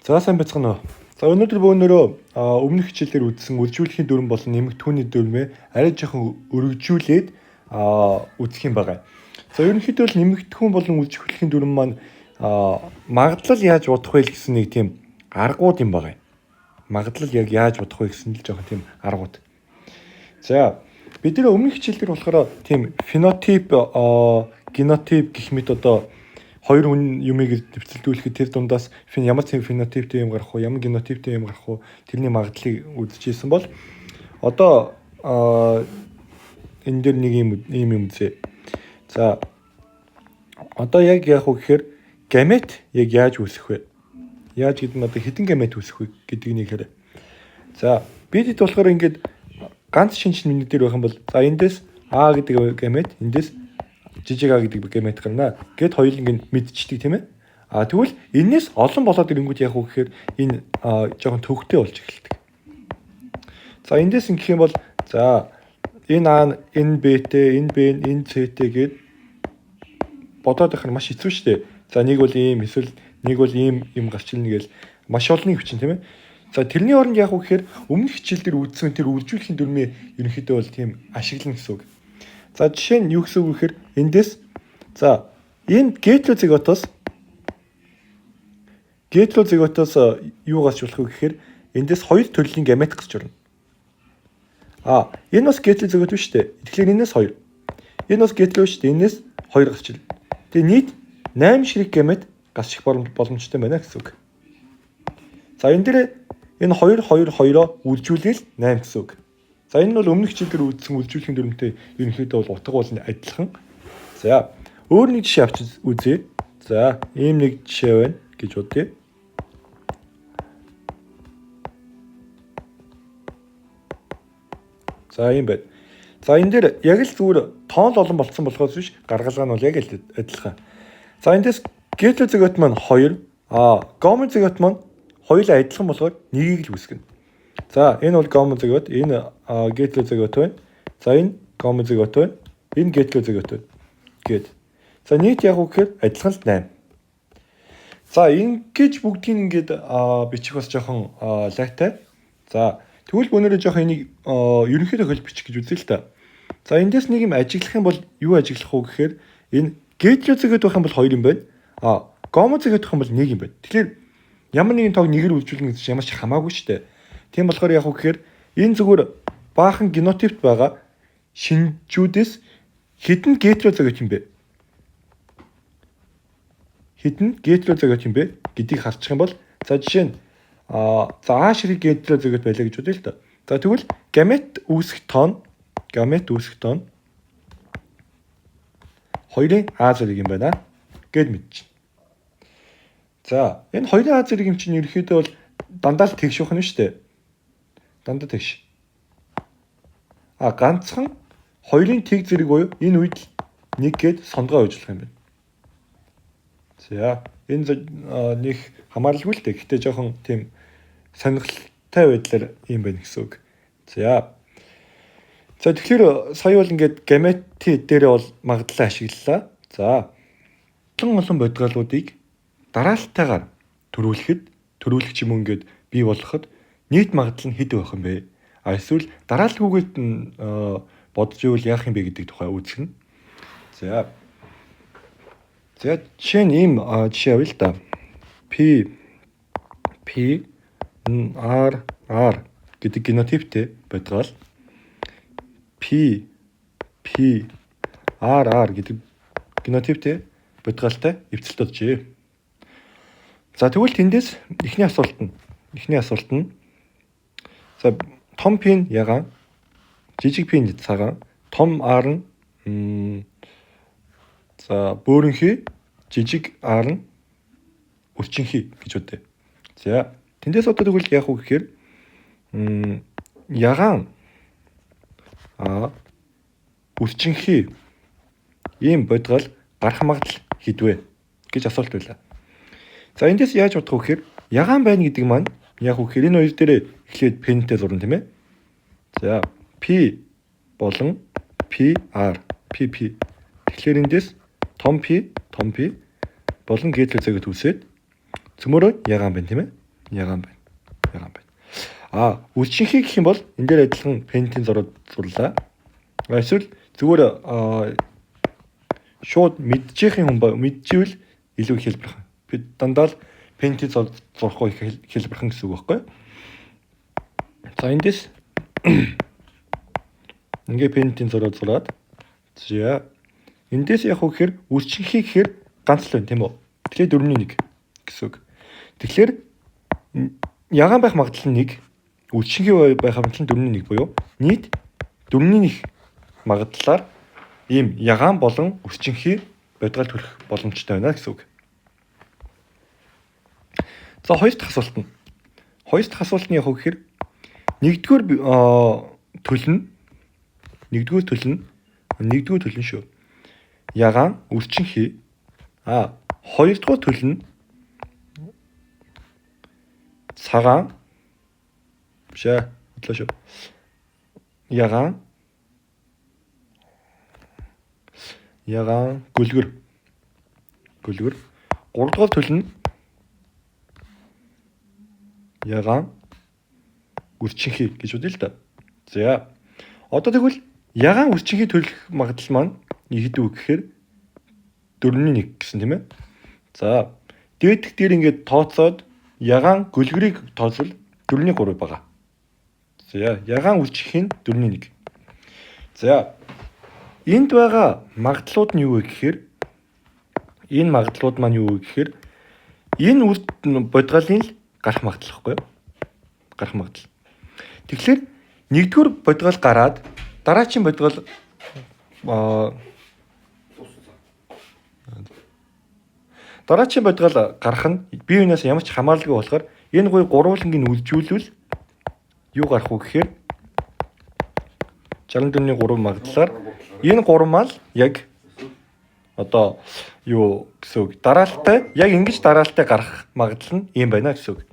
За сайн байцгаана уу. За өнөөдөр бөөнөрөө өмнөх хичээлээр үзсэн үржүүлэхийн дүрм болон нэмэгдүүний дүрмээ арай жоохон өргөжүүлээд үзэх юм байна. За ерөнхийдөө л нэмэгдэхүүн болон үржүүлэхийн дүрм маань магадлал яаж бодох вэ гэсэн нэг тийм аргууд юм байна. Магадлал яг яаж бодох вэ гэсэн л жоохон тийм аргууд. За бид нэр өмнөх хичээлээр болохоор тийм фенотип, генотип гэх мэт одоо хоёр юмыг дэвсэлдүүлэхэд тэр дундаас ямар фенотиптэй юм гарах уу, ямар генотиптэй юм гарах уу, тэрний магадлалыг үзчихсэн бол одоо энэ дээр нэг юм үзье. За одоо яг яах вэ гэхээр гамет яг яаж үүсэх вэ? Яаж гэдэг нь одоо хэдэн гамет үүсэх вэ гэдгийг нэг хэрэг. За бид хэд болохоор ингээд ганц шинж минут дээр байх юм бол за эндээс А гэдэг гамет, эндээс жижиг А гэдэг гамет гарна. Гэт хоёул ингэ мэдчихдэг тийм ээ. Тэгвэл энэс олон болоод ирэнгүүт яг уу гэхээр энэ жоохон төвхтэй болж эхэлдэг. За эндээс ингэх юм бол за энэ А, энэ Б-тэй, энэ Б, энэ С-тэй гээд бодоод байх нь маш хэцүү шүү дээ. За нэг бол ийм, эсвэл нэг бол ийм юм гарч ирнэ гээл маш олонний хүчин тийм ээ. За тэрний оронд яг уу гэхээр өмнөх хичээл дээр үзсэн тэр үржүүлэхийн дүрмээ ерөнхийдөө бол тийм ашиглана гэсэн үг. За жишээ нь юу гэсэн үг гэхээр эндээс за энэ гетерозиготоос юу гарч болох вэ гэхээр эндээс хоёр төрлийн гамет гарч ирнэ. Энэ бас гетерозигот биш үү? Тэгэхээр энэс хоёр. Энэ бас гетеро биш үү? Энэс хоёр гарч ирнэ. Тэгээ нийт 8 ширхэг гамет гарч ирэх боломжтой байна гэсэн үг. За энэ дээр энэ 2 үржүүлэл 8 гэсэн үг. За энэ нь бол өмнөх хичээлээр үзсэн үржүүлэхийн дүрмтэй ерөнхийдөө бол утга бол адилхан. За өөр нэг жишээ авч үзье. За ийм нэг жишээ байна гэж бодъё. За ийм байна. За энэ дээр яг л зүгээр тоон олон болцсон болохоос биш гаргалгаа нь бол яг л адилхан. За эндээс гетерозигот маань 2, гомозигот маань хоёулаа адилхан болохоор нэгийг л үүсгэнэ. За энэ бол гомозигот, энэ гетерозигот байна. За энэ гомозигот байна. Энэ гетерозигот байна. Гэт. За нийт яг уу гэхээр адилхан л 8. За ингэж бүгдийг ингээд бичих бас жоохон лайтай. За тэгвэл өнөөдөр жоохон энийг ерөнхийдөө хөл бичих гэж үзье л та. За эндээс нэг юм ажиглах юм бол юу ажиглах уу гэхээр энэ гетерозигот байх юм бол 2 юм байна. Гомозигот байх юм бол 1 юм байна. Тэгэхээр ямар нэгэн тоог нэгээр үйлчүүлнэ гэж ямар ч хамаагүй шүү дээ. Тийм болохоор яг уу гэхээр энэ зүгээр баахан генотипт байгаа шинжүүдээс хэдэн гетерозигот юм бэ? Хэдэн гетерозигот юм бэ гэдгийг харчих юм бол за жишээ нь за А ширхэг гетерозигот байлаа гэж бодъё л да. За тэгвэл гамет үүсэх тоон хоёрын А зэрэг юм байна гэд мэдчихэ. За энэ хоёрын А зэрэг юм чинь ерөөхдөө бол дандаа л тэгш ухна шүү дээ. Дандаа тэгш. Ганцхан хоёрын тэг зэрэг буюу энэ үед нэг гээд сондгоо ажиллах юм байна. За энэ нэг хамааралгүй л дээ. Гэхдээ жоохон тийм сонирхолтой байдлаар юм байна гэсэн үг. За тэгэхээр сая бол ингээд гамети дээрээ бол магадлалаа ашиглалаа. За олон бодгалуудыг дараалтайгаар төрүүлэх юм ингээд бий болгоход нийт магадлал нь хэд байх юм бэ? Эсвэл дараалгүйгээд нь бодож ивэл яах юм бэ гэдэг тухай үзэх нь. За жишээ нь ийм жишээ авъя л да. P R гэдэг генотиптэй бодгоол P R гэдэг генотиптэй бодгаалтай эвцэлт боджээ. За тэгвэл тэндээс эхний асуулт нь за том P нь ягаан, жижиг P нь цагаан, том R нь за бөөрөнхий, жижиг R нь өрчинхий гэж бодъё. За тэндээс одоо тэгвэл яах вэ гэхээр ягаан өрчинхий ийм бодгол гарах магадлал хэдвэ гэж асуулт байлаа. За эндээс яаж бодох вэ гэхээр ягаан байна гэдэг маань яг уу гэхээр энэ хоёр дээр эхлээд пентэй зурна тийм ээ. За P болон PR PP. Тэгэхээр эндээс том P болон гетерозигот үүсээд цөмөрөө ягаан байна тийм ээ. Ягаан байна. Үлчинхий гэх юм бол энэ дээр адилхан пентийн зурлаа. Эсвэл зүгээр шууд мэдчихийн хүн мэдчихвэл илүү их хэлбэрхэн. Бид дандаа л пентийн зурхгүй хэлбэрхэн гэсэн үг байхгүй. За эндээс ингээ пентийн зураад за эндээс яг хөөхөр үлчинхий гэхээр ганц л байна тийм үү? Тэгэхээр 4-1 гэсэн үг. Тэгэхээр ягаан байх магадлал нь 1, үлчинхий байх магадлал нь 4-1 буюу нийт 4-1 магадлалаар ийм ягаан болон үлчинхий бодгал төрөх боломжтой байна гэсэн үг. За хоёр дахь асуулт нь. Хоёр дахь асуулт нь яг хөөхөр нэгдүгээр төлн шүү. Ягаан үлчинхий. Хоёрдугаар төлн цагаан бодлоо шүү. Ягаан гөлгөр. Гуравдугаар төлн ягаан үлчинхий гэж үзье л да. За одоо тэгвэл ягаан үлчинхий төлөх магадлал маань хэд үг гэхээр 4-1 гэсэн тийм ээ. За дээдх дээр ингээд тооцоод ягаан гөлгөрийг тооцвол 4-3 байгаа. За ягаан үлчинхий нь 4-1. За энд байгаа магадлалууд нь юу вэ гэхээр энэ магадлалууд маань юу вэ гэхээр энэ бодгалын л гарах магадлал байхгүй юу? Гарах магадлал. Тэгэхээр нэгдүгээр бодгал гараад дараачийн бодгал гарах нь бие биенээс ямар ч хамааралгүй болохоор энэ гуй гурвуулангийн үлжүүлвэл юу гарах вэ гэхээр 64-ний 3 магадлалаар энэ гурмаа л яг одоо юу гэсэн үг дараалалтай яг ингэж дараалалтай гарах магадлал нь ийм байна гэсэн үг.